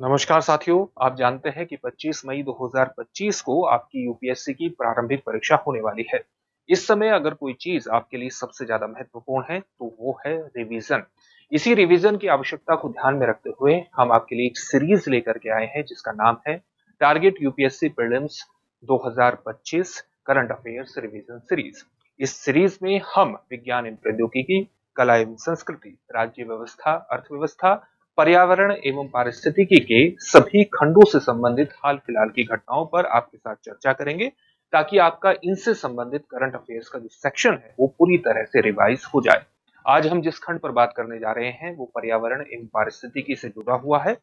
नमस्कार साथियों, आप जानते हैं कि 25 मई 2025 को आपकी यूपीएससी की प्रारंभिक परीक्षा होने वाली है। इस समय अगर कोई चीज आपके लिए सबसे ज्यादा महत्वपूर्ण है तो वो है रिवीजन। इसी रिवीजन की आवश्यकता को ध्यान में रखते हुए हम आपके लिए एक सीरीज लेकर के आए हैं जिसका नाम है target UPSC prelims 2025 current affairs revision series. इस सीरीज में हम विज्ञान एवं प्रौद्योगिकी, कला एवं संस्कृति, राज्य व्यवस्था, अर्थव्यवस्था, पर्यावरण एवं पारिस्थितिकी के सभी खंडों से संबंधित हाल फिलहाल की घटनाओं पर आपके साथ चर्चा करेंगे ताकि आपका इनसे संबंधित करंट अफेयर्स का जो सेक्शन है वो पूरी तरह से रिवाइज हो जाए। आज हम जिस खंड पर बात करने जा रहे हैं वो पर्यावरण एवं पारिस्थितिकी से जुड़ा हुआ है।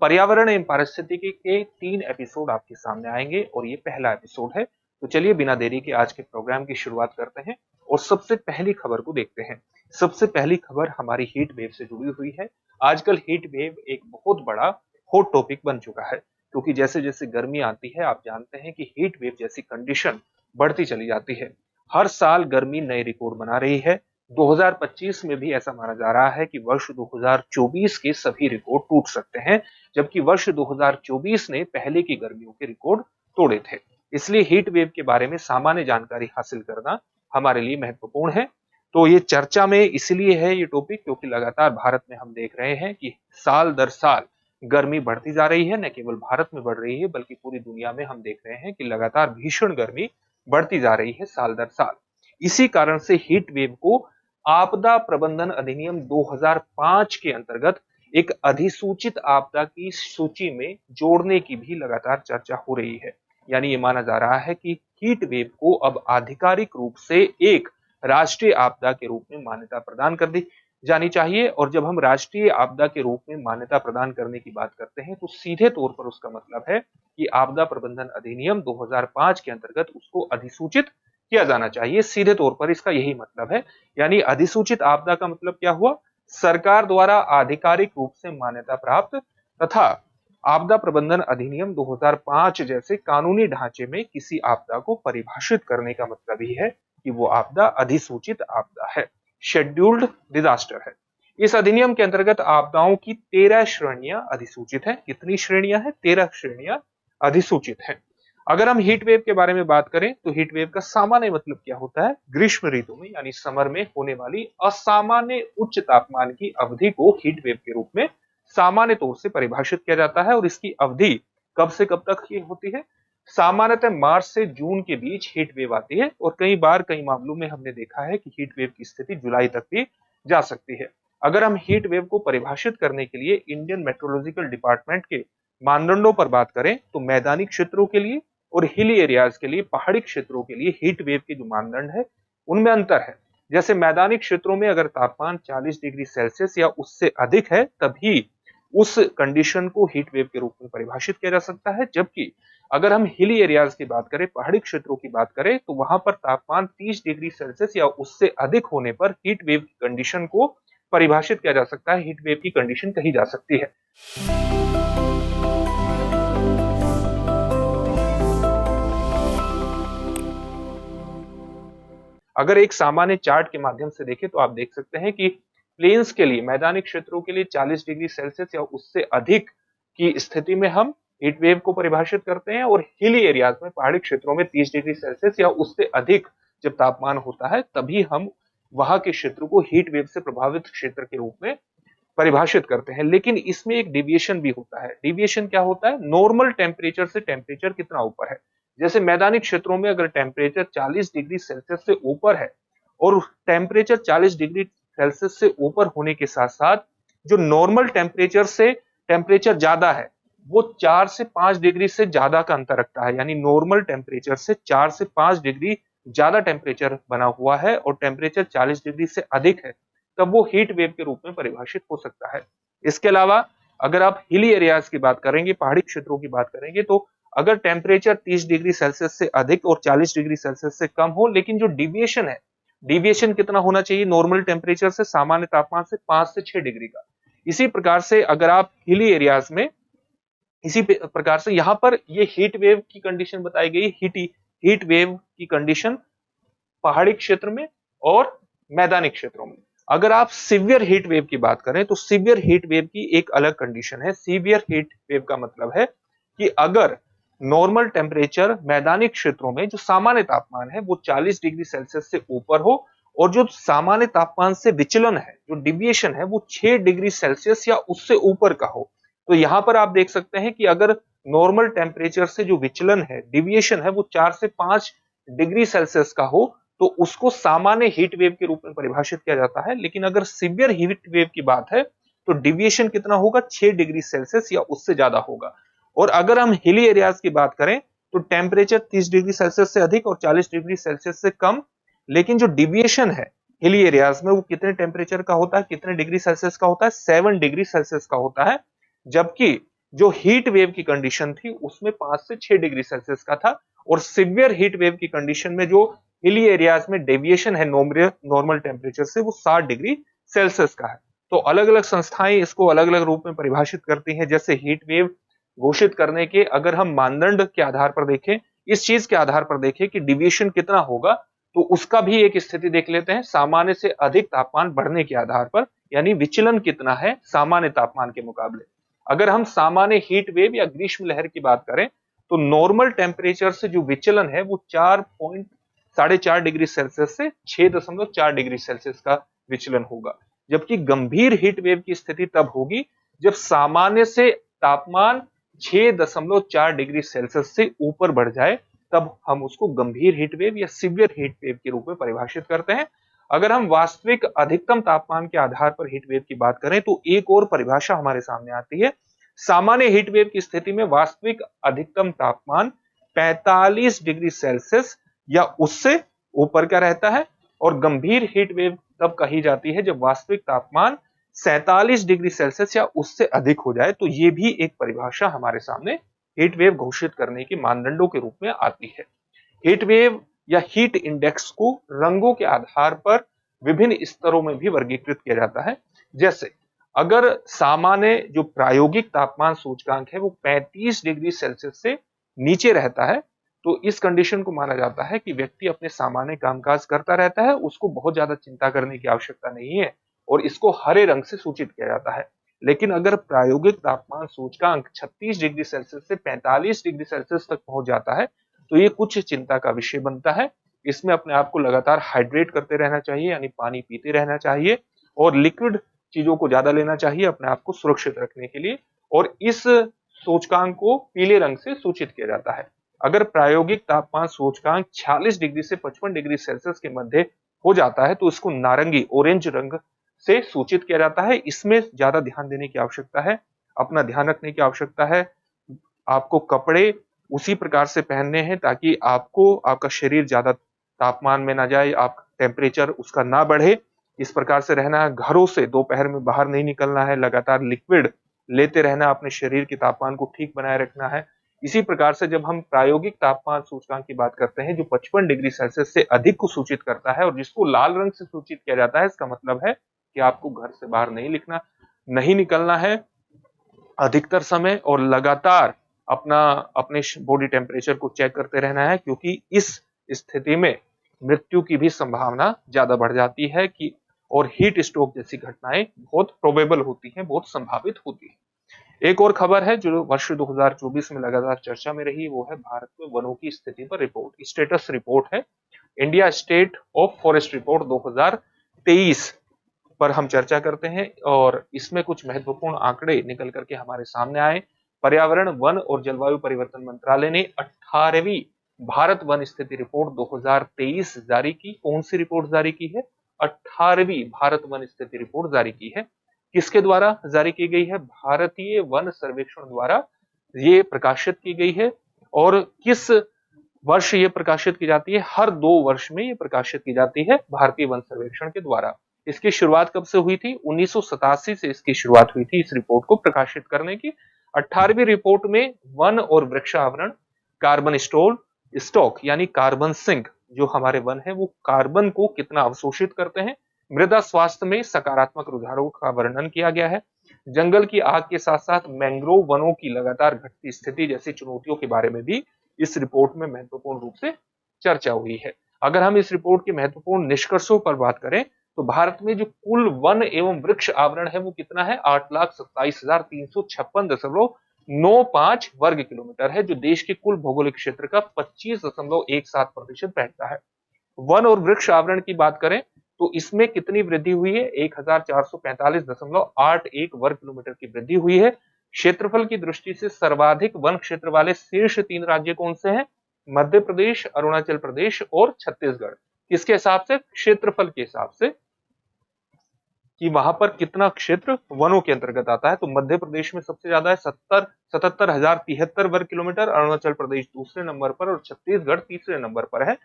पर्यावरण एवं पारिस्थितिकी के 3 एपिसोड आपके सामने आएंगे और ये पहला एपिसोड है। तो चलिए बिना देरी के आज के प्रोग्राम की शुरुआत करते हैं और सबसे पहली खबर को देखते हैं। सबसे पहली खबर हमारी हीट वेव से जुड़ी हुई है। आजकल हीट वेव एक बहुत बड़ा हॉट टॉपिक बन चुका है क्योंकि जैसे जैसे गर्मी आती है आप जानते हैं कि हीट वेव जैसी कंडीशन बढ़ती चली जाती है। हर साल गर्मी नए रिकॉर्ड बना रही है। 2025 में भी ऐसा माना जा रहा है कि वर्ष 2024 के सभी रिकॉर्ड टूट सकते हैं, जबकि वर्ष 2024 ने पहले की गर्मियों के रिकॉर्ड तोड़े थे। इसलिए हीट वेव के बारे में सामान्य जानकारी हासिल करना हमारे लिए महत्वपूर्ण है। तो ये चर्चा में इसलिए है ये टॉपिक क्योंकि लगातार भारत में हम देख रहे हैं कि साल दर साल गर्मी बढ़ती जा रही है। न केवल भारत में बढ़ रही है बल्कि पूरी दुनिया में हम देख रहे हैं कि लगातार भीषण गर्मी बढ़ती जा रही है साल दर साल। इसी कारण से हीट वेव को आपदा प्रबंधन अधिनियम 2005 के अंतर्गत एक अधिसूचित आपदा की सूची में जोड़ने की भी लगातार चर्चा हो रही है। यानी ये माना जा रहा है कि हीट वेव को अब आधिकारिक रूप से एक राष्ट्रीय आपदा के रूप में मान्यता प्रदान कर दी जानी चाहिए। और जब हम राष्ट्रीय आपदा के रूप में मान्यता प्रदान करने की बात करते हैं तो सीधे तौर पर उसका मतलब है कि आपदा प्रबंधन अधिनियम 2005 के अंतर्गत उसको अधिसूचित किया जाना चाहिए। सीधे तौर पर इसका यही मतलब है। यानी अधिसूचित आपदा का मतलब क्या हुआ? सरकार द्वारा आधिकारिक रूप से मान्यता प्राप्त तथा आपदा प्रबंधन अधिनियम 2005 जैसे कानूनी ढांचे में किसी आपदा को परिभाषित करने का मतलब ही है कि वो आपदा अधिसूचित आपदा है, शेड्यूल्ड डिजास्टर है। इस अधिनियम के अंतर्गत आपदाओं की 13 श्रेणियां अधिसूचित है। कितनी श्रेणियां हैं? 13 श्रेणियां अधिसूचित है। अगर हम हीट वेव के बारे में बात करें तो हीट वेव का सामान्य मतलब क्या होता है? ग्रीष्म ऋतु में यानी समर में होने वाली असामान्य उच्च तापमान की अवधि को हीट वेव के रूप में सामान्य तौर से परिभाषित किया जाता है। और इसकी अवधि कब से कब तक की होती है? सामान्यतः मार्च से जून के बीच हीट वेव आती है और कई बार कई मामलों में हमने देखा है कि हीट वेव की स्थिति जुलाई तक भी जा सकती है। अगर हम हीट वेव को परिभाषित करने के लिए इंडियन मेट्रोलॉजिकल डिपार्टमेंट के मानदंडों पर बात करें तो मैदानी क्षेत्रों के लिए और हिली एरियाज के लिए, पहाड़ी क्षेत्रों के लिए हीट वेव के जो मानदंड है उनमें अंतर है। जैसे मैदानी क्षेत्रों में अगर तापमान 40 डिग्री सेल्सियस या उससे अधिक है तभी उस कंडीशन को हीट वेव के रूप में परिभाषित किया जा सकता है। जबकि अगर हम हिली एरियाज की बात करें, पहाड़ी क्षेत्रों की बात करें तो वहां पर तापमान 30 डिग्री सेल्सियस या उससे अधिक होने पर हीट वेव की कंडीशन को परिभाषित किया जा सकता है, हीट वेव की कंडीशन कही जा सकती है। अगर एक सामान्य चार्ट के माध्यम से देखें तो आप देख सकते हैं कि प्लेन्स के लिए, मैदानी क्षेत्रों के लिए 40 डिग्री सेल्सियस या उससे अधिक की स्थिति में हम हीट वेव को परिभाषित करते हैं और हिली एरियाज में, पहाड़ी क्षेत्रों में 30 डिग्री सेल्सियस या उससे अधिक जब तापमान होता है तभी हम वहां के क्षेत्र को हीट वेव से प्रभावित क्षेत्र के रूप में परिभाषित करते हैं। लेकिन इसमें एक डिविएशन भी होता है। डिविएशन क्या होता है? नॉर्मल टेम्परेचर से टेम्परेचर कितना ऊपर है। जैसे मैदानी क्षेत्रों में अगर टेम्परेचर 40 डिग्री सेल्सियस से ऊपर है और टेम्परेचर 40 डिग्री सेल्सियस से ऊपर होने के साथ साथ जो नॉर्मल टेम्परेचर से टेम्परेचर ज्यादा है वो 4 से 5 डिग्री से ज्यादा का अंतर रखता है। यानी नॉर्मल टेम्परेचर से 4 से 5 डिग्री ज्यादा टेम्परेचर बना हुआ है और टेम्परेचर 40 डिग्री से अधिक है तब वो हीट वेव के रूप में परिभाषित हो सकता है। इसके अलावा अगर आप हिली एरियाज की बात करेंगे, पहाड़ी क्षेत्रों की बात करेंगे तो अगर टेम्परेचर 30 डिग्री सेल्सियस से अधिक और 40 डिग्री सेल्सियस से कम हो, लेकिन जो डिविएशन है, डिविएशन कितना होना चाहिए? नॉर्मल टेम्परेचर से, सामान्य तापमान से 5 से 6 डिग्री का। इसी प्रकार से अगर आप हिली एरियाज में, इसी प्रकार से यहां पर ये हीट वेव की कंडीशन बताई गई। हीट वेव की कंडीशन पहाड़ी क्षेत्र में और मैदानी क्षेत्रों में। अगर आप सीवियर हीट वेव की बात करें तो सीवियर हीट वेव की एक अलग कंडीशन है। सीवियर हीट वेव का मतलब है कि अगर नॉर्मल टेम्परेचर मैदानी क्षेत्रों में जो सामान्य तापमान है वो 40 डिग्री सेल्सियस से ऊपर हो और जो सामान्य तापमान से विचलन है, जो डिविएशन है, वो 6 डिग्री सेल्सियस या उससे ऊपर का हो। तो यहां पर आप देख सकते हैं कि अगर नॉर्मल टेम्परेचर से जो विचलन है, डिविएशन है, वो 4 से 5 डिग्री सेल्सियस का हो तो उसको सामान्य हीट वेव के रूप में परिभाषित किया जाता है। लेकिन अगर सीवियर हीट वेव की बात है तो डिविएशन कितना होगा, 6 डिग्री सेल्सियस या उससे ज्यादा होगा। और अगर हम हिली एरियाज की बात करें तो टेम्परेचर 30 डिग्री सेल्सियस से अधिक और 40 डिग्री सेल्सियस से कम, लेकिन जो डिविएशन है हिली एरियाज में वो कितने टेम्परेचर का होता है, कितने डिग्री सेल्सियस का होता है, 7 डिग्री सेल्सियस का होता है। जबकि जो हीट वेव की कंडीशन थी उसमें 5 से 6 डिग्री सेल्सियस का था। और सिवियर हीट वेव की कंडीशन में जो हिली एरियाज में डेविएशन है नॉर्मल टेम्परेचर से वो 60 डिग्री सेल्सियस का है। तो अलग अलग संस्थाएं इसको अलग अलग रूप में परिभाषित करती हैं। जैसे हीट वेव घोषित करने के अगर हम मानदंड के आधार पर देखें, इस चीज के आधार पर देखें कि डिविएशन कितना होगा, तो उसका भी एक स्थिति देख लेते हैं सामान्य से अधिक तापमान बढ़ने के आधार पर, यानी विचलन कितना है सामान्य तापमान के मुकाबले। अगर हम सामान्य हीट वेव या ग्रीष्म लहर की बात करें तो नॉर्मल टेम्परेचर से जो विचलन है वो 4.4 डिग्री सेल्सियस से 6.4 डिग्री सेल्सियस का विचलन होगा। जबकि गंभीर हीट वेव की स्थिति तब होगी जब सामान्य से तापमान 6.4 डिग्री सेल्सियस से ऊपर बढ़ जाए, तब हम उसको गंभीर हीट वेव या सीवियर हीट वेव के रूप में परिभाषित करते हैं। अगर हम वास्तविक अधिकतम तापमान के आधार पर हीट वेव की बात करें तो एक और परिभाषा हमारे सामने आती है। सामान्य हीट वेव की स्थिति में वास्तविक अधिकतम तापमान 45 डिग्री सेल्सियस या उससे ऊपर का रहता है और गंभीर हीट वेव तब कही जाती है जब वास्तविक तापमान 47 डिग्री सेल्सियस या उससे अधिक हो जाए। तो ये भी एक परिभाषा हमारे सामने हीट वेव घोषित करने के मानदंडों के रूप में आती है। हीट वेव या हीट इंडेक्स को रंगों के आधार पर विभिन्न स्तरों में भी वर्गीकृत किया जाता है। जैसे अगर सामान्य जो प्रायोगिक तापमान सूचकांक है वो 35 डिग्री सेल्सियस से नीचे रहता है तो इस कंडीशन को माना जाता है कि व्यक्ति अपने सामान्य कामकाज करता रहता है, उसको बहुत ज्यादा चिंता करने की आवश्यकता नहीं है और इसको हरे रंग से सूचित किया जाता है। लेकिन अगर प्रायोगिक तापमान सूचकांक 36 डिग्री सेल्सियस से 45 डिग्री सेल्सियस तक पहुंच जाता है तो ये कुछ चिंता का विषय बनता है। इसमें अपने आप को लगातार हाइड्रेट करते रहना चाहिए, यानी पानी पीते रहना चाहिए और लिक्विड चीजों को ज्यादा लेना चाहिए अपने आप को सुरक्षित रखने के लिए। और इस सूचकांक को पीले रंग से सूचित किया जाता है। अगर प्रायोगिक तापमान सूचकांक 46 डिग्री से 55 डिग्री सेल्सियस के मध्य हो जाता है तो इसको नारंगी ऑरेंज रंग से सूचित किया जाता है। इसमें ज्यादा ध्यान देने की आवश्यकता है, अपना ध्यान रखने की आवश्यकता है। आपको कपड़े उसी प्रकार से पहनने हैं ताकि आपको आपका शरीर ज्यादा तापमान में ना जाए, आप टेम्परेचर उसका ना बढ़े। इस प्रकार से रहना है। घरों से दोपहर में बाहर नहीं निकलना है, लगातार लिक्विड लेते रहना, अपने शरीर के तापमान को ठीक बनाए रखना है। इसी प्रकार से जब हम प्रायोगिक तापमान सूचकांक की बात करते हैं जो 55 डिग्री सेल्सियस से अधिक को सूचित करता है और जिसको लाल रंग से सूचित किया जाता है, इसका मतलब है कि आपको घर से बाहर नहीं निकलना है अधिकतर समय और लगातार अपने बॉडी टेम्परेचर को चेक करते रहना है, क्योंकि इस स्थिति में मृत्यु की भी संभावना ज्यादा बढ़ जाती है कि और हीट स्ट्रोक जैसी घटनाएं बहुत प्रोबेबल होती हैं, बहुत संभावित होती है। एक और खबर है जो वर्ष 2024 में लगातार चर्चा में रही, वो है भारत में वनों की स्थिति पर रिपोर्ट, स्टेटस रिपोर्ट है, India state of forest report 2023 पर हम चर्चा करते हैं। और इसमें कुछ महत्वपूर्ण आंकड़े निकल करके हमारे सामने आए। पर्यावरण, वन और जलवायु परिवर्तन मंत्रालय ने 18वीं भारत वन स्थिति रिपोर्ट 2023 जारी की। कौन सी रिपोर्ट जारी की है? 18वीं भारत वन स्थिति रिपोर्ट जारी की है। किसके द्वारा जारी की गई है? भारतीय वन सर्वेक्षण द्वारा ये प्रकाशित की गई है। और किस वर्ष ये प्रकाशित की जाती है? हर 2 वर्ष में ये प्रकाशित की जाती है भारतीय वन सर्वेक्षण के द्वारा। इसकी शुरुआत कब से हुई थी? 1987 से इसकी शुरुआत हुई थी इस रिपोर्ट को प्रकाशित करने की। 18वीं रिपोर्ट में वन और वृक्षावरण, कार्बन स्टॉक यानी कार्बन सिंक, जो हमारे वन है वो कार्बन को कितना अवशोषित करते हैं, मृदा स्वास्थ्य में सकारात्मक रुझानों का वर्णन किया गया है, जंगल की आग के साथ साथ मैंग्रोव वनों की लगातार घटती स्थिति जैसी चुनौतियों के बारे में भी इस रिपोर्ट में महत्वपूर्ण रूप से चर्चा हुई है। अगर हम इस रिपोर्ट के महत्वपूर्ण निष्कर्षों पर बात करें तो भारत में जो कुल वन एवं वृक्ष आवरण है वो कितना है, 8,27,356.95 वर्ग किलोमीटर है, जो देश के कुल भौगोलिक क्षेत्र का 25.17% बैठता है। वन और वृक्ष आवरण की बात करें तो इसमें कितनी वृद्धि हुई है, 1445.81 वर्ग किलोमीटर की वृद्धि हुई है। क्षेत्रफल की दृष्टि से सर्वाधिक वन क्षेत्र वाले शीर्ष 3 राज्य कौन से हैं, मध्य प्रदेश, अरुणाचल प्रदेश और छत्तीसगढ़। किसके हिसाब से, क्षेत्रफल के हिसाब से, कि वहां पर कितना क्षेत्र वनों के अंतर्गत आता है। तो मध्य प्रदेश में सबसे ज्यादा है 77,073 वर्ग किलोमीटर, अरुणाचल प्रदेश दूसरे नंबर पर और छत्तीसगढ़ तीसरे नंबर पर है।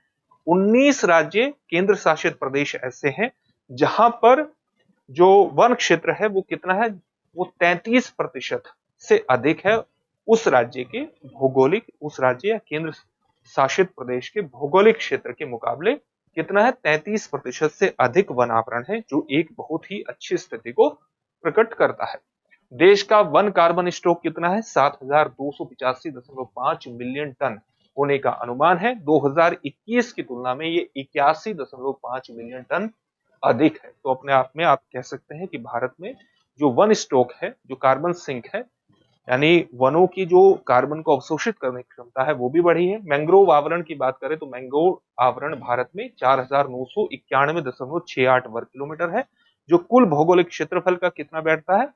19 राज्य केंद्र शासित प्रदेश ऐसे हैं जहां पर जो वन क्षेत्र है वो कितना है, वो 33% से अधिक है उस राज्य के भौगोलिक, उस राज्य या केंद्र शासित प्रदेश के भौगोलिक क्षेत्र के मुकाबले कितना है, 33% से अधिक वन आवरण है, जो एक बहुत ही अच्छी स्थिति को प्रकट करता है। देश का वन कार्बन स्टॉक कितना है, 7,285.5 मिलियन टन होने का अनुमान है। 2021 की तुलना में ये 81.5 मिलियन टन अधिक है। तो अपने आप में आप कह सकते हैं कि भारत में जो वन स्टॉक है, जो कार्बन सिंक है, यानी वनों की जो कार्बन को अवशोषित करने की क्षमता है वो भी बढ़ी है। मैंग्रोव आवरण की बात करें तो मैंग्रोव आवरण भारत में 4,991.68 वर्ग किलोमीटर है, जो कुल भौगोलिक क्षेत्रफल का कितना बैठता है,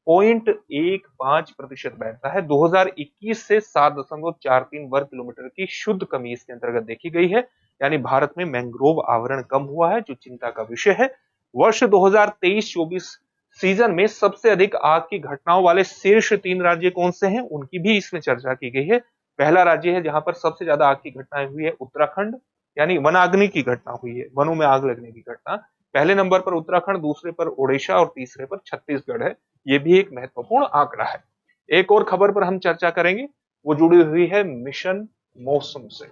0.15% बैठता है। 2021 से 7.43 वर्ग किलोमीटर की शुद्ध कमी इसके अंतर्गत देखी गई है, यानी भारत में मैंग्रोव आवरण कम हुआ है, जो चिंता का विषय है। वर्ष 2023-24 सीजन में सबसे अधिक आग की घटनाओं वाले शीर्ष 3 राज्य कौन से हैं, उनकी भी इसमें चर्चा की गई है। पहला राज्य है जहां पर सबसे ज्यादा आग की घटनाएं हुई है, उत्तराखंड, यानी वनाग्नि की घटना हुई है, वनों में आग लगने की घटना। पहले नंबर पर उत्तराखंड, दूसरे पर ओडिशा और तीसरे पर छत्तीसगढ़ है। ये भी एक महत्वपूर्ण आंकड़ा है। एक और खबर पर हम चर्चा करेंगे, वो जुड़ी हुई है मिशन मौसम से।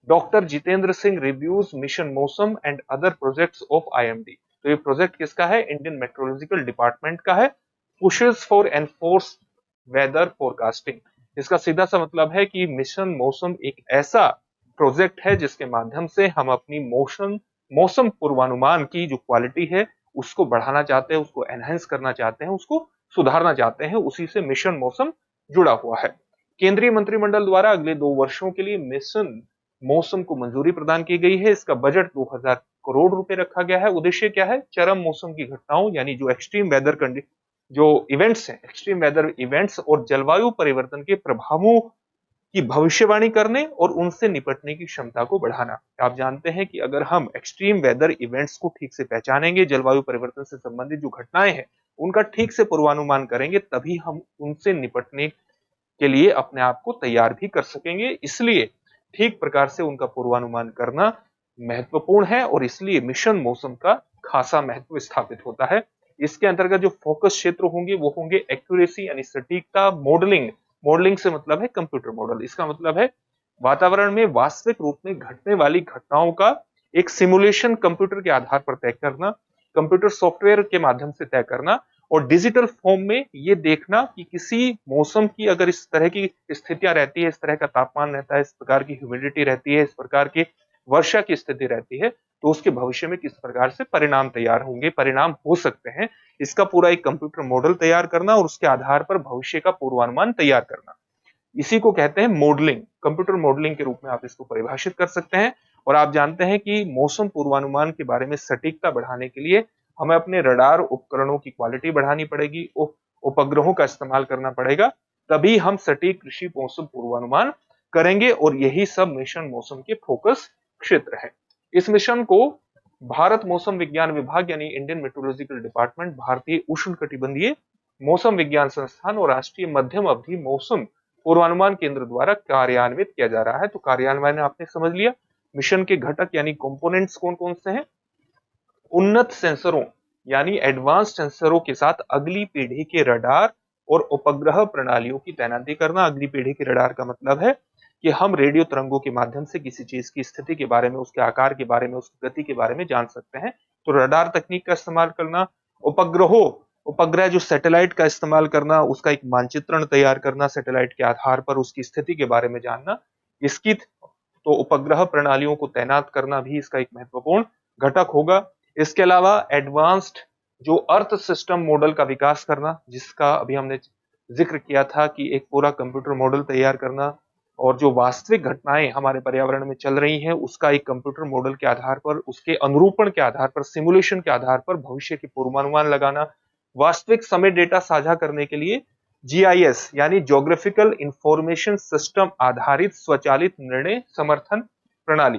Doctor Jitendra Singh reviews mission Mausam and other projects of IMD. तो ये प्रोजेक्ट किसका है, इंडियन मेट्रोलॉजिकल डिपार्टमेंट का है। Pushes for enforce weather forecasting. इसका सीधा सा मतलब है कि मिशन मौसम एक ऐसा प्रोजेक्ट है जिसके माध्यम से हम अपनी मौसम पूर्वानुमान की जो क्वालिटी है उसको बढ़ाना चाहते हैं, उसको एनहेंस करना चाहते हैं, उसको सुधारना चाहते हैं। उसी से मिशन मौसम जुड़ा हुआ है। केंद्रीय मंत्रिमंडल द्वारा अगले 2 वर्षों के लिए मिशन मौसम को मंजूरी प्रदान की गई है। इसका बजट 2000 करोड़ रुपए रखा गया है। उद्देश्य क्या है, चरम मौसम की घटनाओं यानी जो एक्सट्रीम वेदर जो इवेंट्स हैं, एक्सट्रीम वेदर इवेंट्स और जलवायु परिवर्तन के प्रभावों की भविष्यवाणी करने और उनसे निपटने की क्षमता को बढ़ाना। आप जानते हैं कि अगर हम एक्सट्रीम वेदर इवेंट्स को ठीक से पहचानेंगे, जलवायु परिवर्तन से संबंधित जो घटनाएं हैं उनका ठीक से पूर्वानुमान करेंगे, तभी हम उनसे निपटने के लिए अपने आप को तैयार भी कर सकेंगे। इसलिए ठीक प्रकार से उनका पूर्वानुमान करना महत्वपूर्ण है और इसलिए मिशन मौसम का खासा महत्व स्थापित होता है। इसके अंतर्गत जो फोकस क्षेत्र होंगे वो होंगे एक्यूरेसी यानी सटीकता, मॉडलिंग से मतलब है कंप्यूटर मॉडल। इसका मतलब है वातावरण में वास्तविक रूप में घटने वाली घटनाओं का एक सिमुलेशन कंप्यूटर के आधार पर तय करना, कंप्यूटर सॉफ्टवेयर के माध्यम से तय करना और डिजिटल फॉर्म में ये देखना कि किसी मौसम की अगर इस तरह की स्थितियां रहती है, इस तरह का तापमान रहता है, इस प्रकार की ह्यूमिडिटी रहती है, इस प्रकार की वर्षा की स्थिति रहती है, तो उसके भविष्य में किस प्रकार से परिणाम तैयार होंगे, परिणाम हो सकते हैं। इसका पूरा एक कंप्यूटर मॉडल तैयार करना और उसके आधार पर भविष्य का पूर्वानुमान तैयार करना, इसी को कहते हैं मॉडलिंग। कंप्यूटर मॉडलिंग के रूप में आप इसको परिभाषित कर सकते हैं। और आप जानते हैं कि मौसम पूर्वानुमान के बारे में सटीकता बढ़ाने के लिए हमें अपने रडार उपकरणों की क्वालिटी बढ़ानी पड़ेगी, उपग्रहों का इस्तेमाल करना पड़ेगा, तभी हम सटीक कृषि मौसम पूर्वानुमान करेंगे। और यही सब मिशन मौसम के फोकस क्षेत्र है। इस मिशन को भारत मौसम विज्ञान विभाग यानी इंडियन मेट्रोलॉजिकल डिपार्टमेंट, भारतीय उष्णकटिबंधीय मौसम विज्ञान संस्थान और राष्ट्रीय मध्यम अवधि मौसम पूर्वानुमान केंद्र द्वारा कार्यान्वित किया जा रहा है। तो कार्यान्वयन आपने समझ लिया। मिशन के घटक यानी कंपोनेंट्स कौन कौन से हैं, उन्नत सेंसरों यानी एडवांस सेंसरों के साथ अगली पीढ़ी के रडार और उपग्रह प्रणालियों की तैनाती करना। अगली पीढ़ी के रडार का मतलब है कि हम रेडियो तरंगों के माध्यम से किसी चीज की स्थिति के बारे में, उसके आकार के बारे में, उसकी गति के बारे में जान सकते हैं, तो रडार तकनीक का इस्तेमाल करना। उपग्रह जो सैटेलाइट का इस्तेमाल करना, उसका एक मानचित्रण तैयार करना, सैटेलाइट के आधार पर उसकी स्थिति के बारे में जानना। इसकी तो उपग्रह प्रणालियों को तैनात करना भी इसका एक महत्वपूर्ण घटक होगा। इसके अलावा एडवांस्ड जो अर्थ सिस्टम मॉडल का विकास करना, जिसका अभी हमने जिक्र किया था कि एक पूरा कंप्यूटर मॉडल तैयार करना, और जो वास्तविक घटनाएं हमारे पर्यावरण में चल रही हैं उसका एक कंप्यूटर मॉडल के आधार पर, उसके अनुरूपण के आधार पर, सिमुलेशन के आधार पर भविष्य के पूर्वानुमान लगाना, वास्तविक समय डेटा साझा करने के लिए जीआईएस यानी ज्योग्राफिकल इंफॉर्मेशन सिस्टम आधारित स्वचालित निर्णय समर्थन प्रणाली।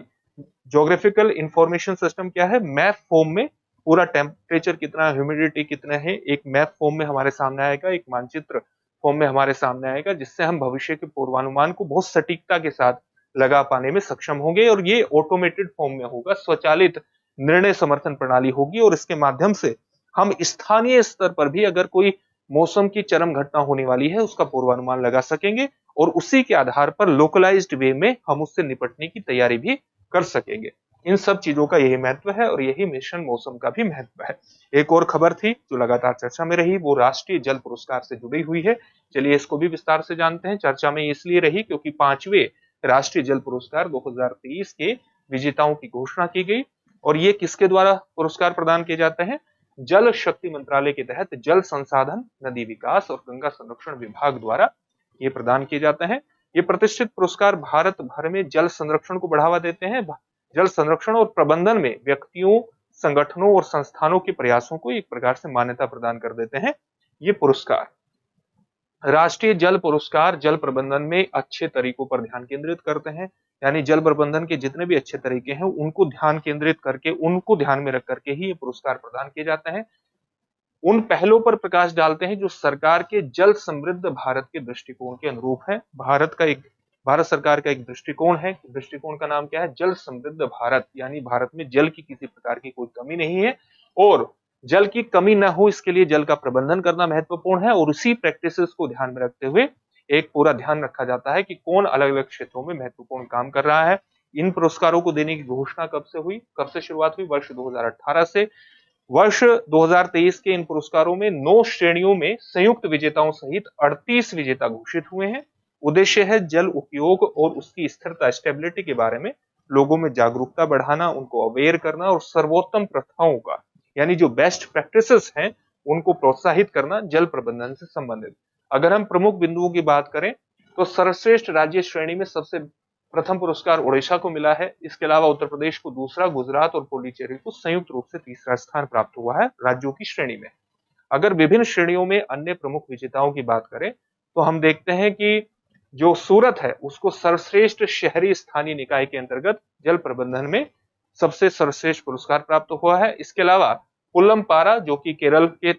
ज्योग्राफिकल इंफॉर्मेशन सिस्टम क्या है? मैप फॉर्म में पूरा टेम्परेचर कितना, ह्यूमिडिटी कितना है, एक मैप फॉर्म में हमारे सामने आएगा, एक मानचित्र फॉर्म में हमारे सामने आएगा, जिससे हम भविष्य के पूर्वानुमान को बहुत सटीकता के साथ लगा पाने में सक्षम होंगे। और ये ऑटोमेटेड फॉर्म में होगा, स्वचालित निर्णय समर्थन प्रणाली होगी, और इसके माध्यम से हम स्थानीय स्तर पर भी अगर कोई मौसम की चरम घटना होने वाली है उसका पूर्वानुमान लगा सकेंगे, और उसी के आधार पर लोकलाइज्ड वे में हम उससे निपटने की तैयारी भी कर सकेंगे। इन सब चीजों का यही महत्व है, और यही मिशन मौसम का भी महत्व है। एक और खबर थी जो लगातार चर्चा में रही, वो राष्ट्रीय जल पुरस्कार से जुड़ी हुई है। चलिए इसको भी विस्तार से जानते हैं। चर्चा में इसलिए रही क्योंकि 5वें राष्ट्रीय जल पुरस्कार 2023 के विजेताओं की घोषणा की गई। और ये किसके द्वारा पुरस्कार प्रदान किए जाते हैं? जल शक्ति मंत्रालय के तहत जल संसाधन, नदी विकास और गंगा संरक्षण विभाग द्वारा ये प्रदान किए जाते हैं। ये प्रतिष्ठित पुरस्कार भारत भर में जल संरक्षण को बढ़ावा देते हैं। जल संरक्षण और प्रबंधन में व्यक्तियों, संगठनों और संस्थानों के प्रयासों को एक प्रकार से मान्यता प्रदान कर देते हैं ये पुरस्कार। राष्ट्रीय जल पुरस्कार जल प्रबंधन में अच्छे तरीकों पर ध्यान केंद्रित करते हैं, यानी जल प्रबंधन के जितने भी अच्छे तरीके हैं उनको ध्यान केंद्रित करके, उनको ध्यान में रख करके ही ये पुरस्कार प्रदान किए जाते हैं। उन पहलों पर प्रकाश डालते हैं जो सरकार के जल समृद्ध भारत के दृष्टिकोण के अनुरूप है। भारत सरकार का एक दृष्टिकोण है, दृष्टिकोण का नाम क्या है? जल समृद्ध भारत, यानी भारत में जल की किसी प्रकार की कोई कमी नहीं है, और जल की कमी न हो इसके लिए जल का प्रबंधन करना महत्वपूर्ण है। और उसी प्रैक्टिसेस को ध्यान में रखते हुए एक पूरा ध्यान रखा जाता है कि कौन अलग अलग क्षेत्रों में महत्वपूर्ण काम कर रहा है। इन पुरस्कारों को देने की घोषणा कब से हुई, कब से शुरुआत हुई? वर्ष 2018 से। वर्ष 2023 के इन पुरस्कारों में 9 श्रेणियों में संयुक्त विजेताओं सहित 38 विजेता घोषित हुए हैं। उद्देश्य है जल उपयोग और उसकी स्थिरता, स्टेबिलिटी के बारे में लोगों में जागरूकता बढ़ाना, उनको अवेयर करना, और सर्वोत्तम प्रथाओं का, यानी जो बेस्ट प्रैक्टिसेस हैं उनको प्रोत्साहित करना जल प्रबंधन से संबंधित। अगर हम प्रमुख बिंदुओं की बात करें तो सर्वश्रेष्ठ राज्य श्रेणी में सबसे प्रथम पुरस्कार ओडिशा को मिला है। इसके अलावा उत्तर प्रदेश को दूसरा, गुजरात और पुडुचेरी को संयुक्त रूप से तीसरा स्थान प्राप्त हुआ है राज्यों की श्रेणी में। अगर विभिन्न श्रेणियों में अन्य प्रमुख विजेताओं की बात करें तो हम देखते हैं कि जो सूरत है उसको सर्वश्रेष्ठ शहरी स्थानीय निकाय के अंतर्गत जल प्रबंधन में सबसे सर्वश्रेष्ठ पुरस्कार प्राप्त हुआ है। इसके अलावा पुल्लमपारा, जो कि केरल के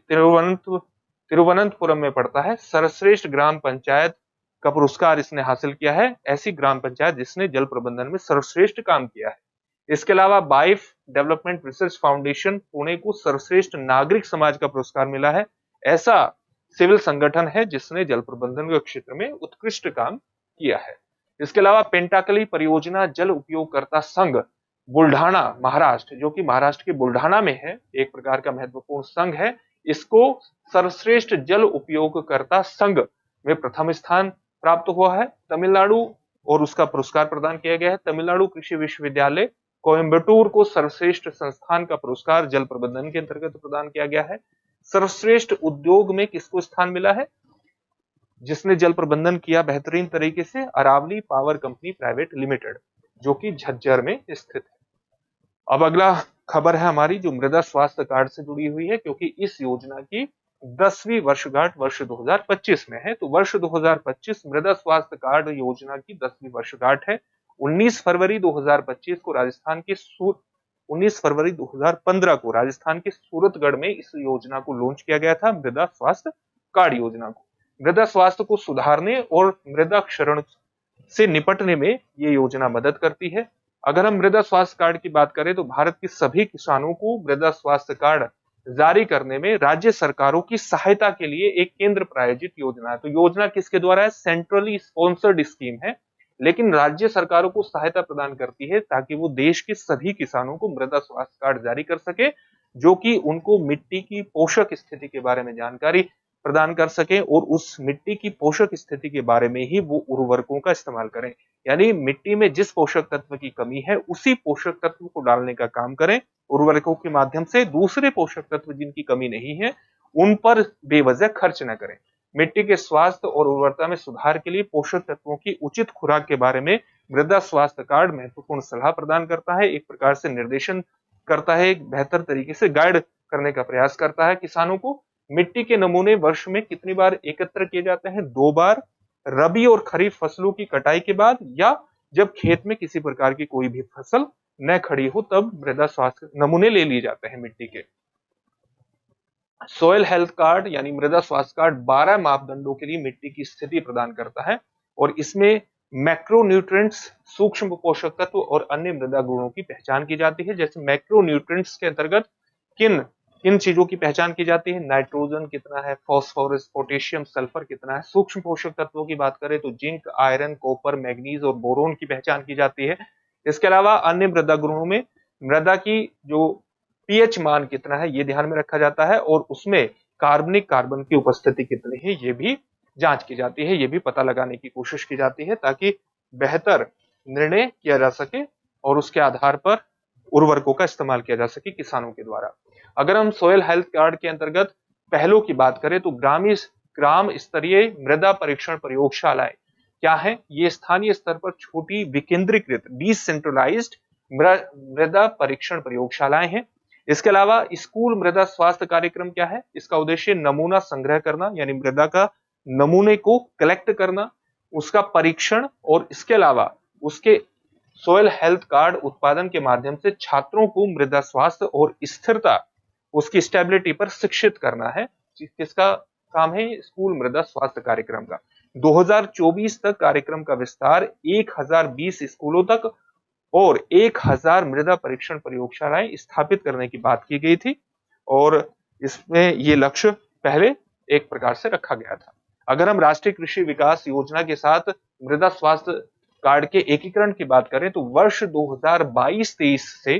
तिरुवनंतपुरम में पड़ता है, सर्वश्रेष्ठ ग्राम पंचायत का पुरस्कार इसने हासिल किया है। ऐसी ग्राम पंचायत जिसने जल प्रबंधन में सर्वश्रेष्ठ काम किया है। इसके अलावा wife development research foundation Pune को सर्वश्रेष्ठ नागरिक समाज का पुरस्कार मिला है। ऐसा सिविल संगठन है जिसने जल प्रबंधन के क्षेत्र में उत्कृष्ट काम किया है। इसके अलावा पेंटाकली परियोजना जल उपयोगकर्ता संघ बुल्ढाना महाराष्ट्र, जो कि महाराष्ट्र के बुल्ढाना में है, एक प्रकार का महत्वपूर्ण संघ है, इसको सर्वश्रेष्ठ जल उपयोगकर्ता संघ में प्रथम स्थान प्राप्त हुआ है। तमिलनाडु और उसका पुरस्कार प्रदान किया गया है। तमिलनाडु कृषि विश्वविद्यालय कोयम्बटूर को सर्वश्रेष्ठ संस्थान का पुरस्कार जल प्रबंधन के अंतर्गत प्रदान किया गया है। सर्वश्रेष्ठ उद्योग में किसको स्थान मिला है जिसने जल प्रबंधन किया बेहतरीन तरीके से? Aravali power company private limited, जो कि झज्जर में स्थित है। अब अगला खबर है हमारी जो मृदा स्वास्थ्य कार्ड से जुड़ी हुई है, क्योंकि इस योजना की 10वीं वर्षगांठ वर्ष 2025 में है। तो वर्ष 2025 मृदा स्वास्थ्य कार्ड योजना की 10वीं वर्षगांठ है। 19 फरवरी 2025 को 19 फरवरी 2015 को राजस्थान के सूरतगढ़ में इस योजना को लॉन्च किया गया था, मृदा स्वास्थ्य कार्ड योजना को। मृदा स्वास्थ्य को सुधारने और मृदा क्षरण से निपटने में ये योजना मदद करती है। अगर हम मृदा स्वास्थ्य कार्ड की बात करें तो भारत के सभी किसानों को मृदा स्वास्थ्य कार्ड जारी करने में राज्य सरकारों की सहायता के लिए एक केंद्र प्रायोजित योजना है। तो योजना किसके द्वारा है? सेंट्रली स्पॉन्सर्ड स्कीम है, लेकिन राज्य सरकारों को सहायता प्रदान करती है ताकि वो देश के सभी किसानों को मृदा स्वास्थ्य कार्ड जारी कर सके, जो कि उनको मिट्टी की पोषक स्थिति के बारे में जानकारी प्रदान कर सकें और उस मिट्टी की पोषक स्थिति के बारे में ही वो उर्वरकों का इस्तेमाल करें। यानी मिट्टी में जिस पोषक तत्व की कमी है उसी पोषक तत्व को डालने का काम करें उर्वरकों के माध्यम से। दूसरे पोषक तत्व जिनकी कमी नहीं है उन पर बेवजह खर्च न करें। मिट्टी के स्वास्थ्य और उर्वरता में सुधार के लिए पोषक तत्वों की उचित खुराक के बारे में मृदा स्वास्थ्य कार्ड महत्वपूर्ण सलाह प्रदान करता है, एक प्रकार से निर्देशन करता है, एक बेहतर तरीके से गाइड करने का प्रयास करता है किसानों को। मिट्टी के नमूने वर्ष में कितनी बार एकत्र किए जाते हैं? 2 बार, रबी और खरीफ फसलों की कटाई के बाद या जब खेत में किसी प्रकार की कोई भी फसल न खड़ी हो तब मृदा स्वास्थ्य नमूने ले लिए जाते हैं मिट्टी के। सॉइल हेल्थ कार्ड यानी मृदा स्वास्थ्य कार्ड 12 मापदंडों के लिए मिट्टी की स्थिति प्रदान करता है और इसमें मैक्रोन्यूट्रिएंट्स, सूक्ष्म पोषक तत्व और अन्य मृदा गुणों की पहचान की जाती है। जैसे मैक्रोन्यूट्रिएंट्स के अंतर्गत किन किन चीजों की पहचान की जाती है? नाइट्रोजन कितना है, फास्फोरस, पोटेशियम, सल्फर कितना है। सूक्ष्म पोषक तत्वों की बात करें तो जिंक, आयरन, कॉपर, मैग्नीज और बोरोन की पहचान की जाती है। इसके अलावा अन्य मृदा गुणों में मृदा की जो पीएच मान कितना है ये ध्यान में रखा जाता है और उसमें कार्बनिक कार्बन की उपस्थिति कितनी है ये भी जांच की जाती है, ये भी पता लगाने की कोशिश की जाती है ताकि बेहतर निर्णय किया जा सके और उसके आधार पर उर्वरकों का इस्तेमाल किया जा सके किसानों के द्वारा। अगर हम सोयल हेल्थ कार्ड के अंतर्गत पहलों की बात करें तो ग्राम स्तरीय मृदा परीक्षण प्रयोगशालाएं क्या है? ये स्थानीय स्तर पर छोटी विकेंद्रीकृत डिसेंट्रलाइज्ड मृदा परीक्षण प्रयोगशालाएं हैं। इसके अलावा स्कूल मृदा स्वास्थ्य कार्यक्रम क्या है? इसका उद्देश्य नमूना संग्रह करना यानी मृदा का नमूने को कलेक्ट करना, उसका परीक्षण और इसके अलावा उसके सोयल हेल्थ कार्ड उत्पादन के माध्यम से छात्रों को मृदा स्वास्थ्य और स्थिरता, उसकी स्टेबिलिटी पर शिक्षित करना है। किसका काम है? स्कूल मृदा स्वास्थ्य कार्यक्रम का। 2024 तक कार्यक्रम का विस्तार 1020 स्कूलों तक और 1000 मृदा परीक्षण प्रयोगशालाएं स्थापित करने की बात की गई थी और इसमें ये लक्ष्य पहले एक प्रकार से रखा गया था। अगर हम राष्ट्रीय कृषि विकास योजना के साथ मृदा स्वास्थ्य कार्ड के एकीकरण की बात करें तो वर्ष 2022-23 से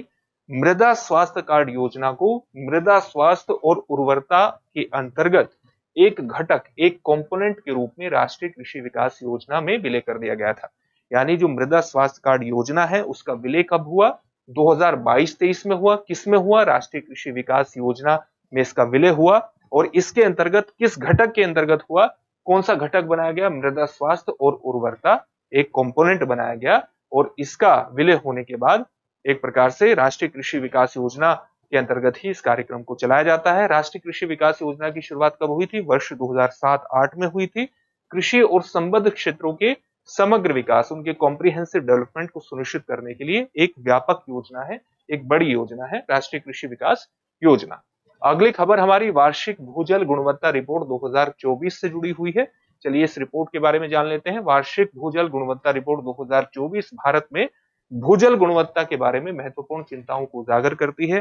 मृदा स्वास्थ्य कार्ड योजना को मृदा स्वास्थ्य और उर्वरता के अंतर्गत एक घटक, एक कंपोनेंट के रूप में राष्ट्रीय कृषि विकास योजना में विलय कर दिया गया था। यानी जो मृदा स्वास्थ्य कार्ड योजना है उसका विलय कब हुआ? 2022-23 में हुआ। किस में हुआ? राष्ट्रीय कृषि विकास योजना में इसका विलय हुआ और इसके अंतर्गत किस घटक के अंतर्गत हुआ? कौन सा घटक बनाया गया? मृदा स्वास्थ्य और उर्वरता एक कंपोनेंट बनाया गया और इसका विलय होने के बाद एक प्रकार से राष्ट्रीय कृषि विकास योजना के अंतर्गत ही इस कार्यक्रम को चलाया जाता है। राष्ट्रीय कृषि विकास योजना की शुरुआत कब हुई थी? वर्ष 2007-8 में हुई थी। कृषि और संबद्ध क्षेत्रों के समग्र विकास, उनके कॉम्प्रिहेंसिव डेवलपमेंट को सुनिश्चित करने के लिए एक व्यापक योजना है, एक बड़ी योजना है राष्ट्रीय कृषि विकास योजना। अगली खबर हमारी वार्षिक भूजल गुणवत्ता रिपोर्ट 2024 से जुड़ी हुई है। चलिए इस रिपोर्ट के बारे में जान लेते हैं। वार्षिक भूजल गुणवत्ता रिपोर्ट 2024 भारत में भूजल गुणवत्ता के बारे में महत्वपूर्ण चिंताओं को उजागर करती है।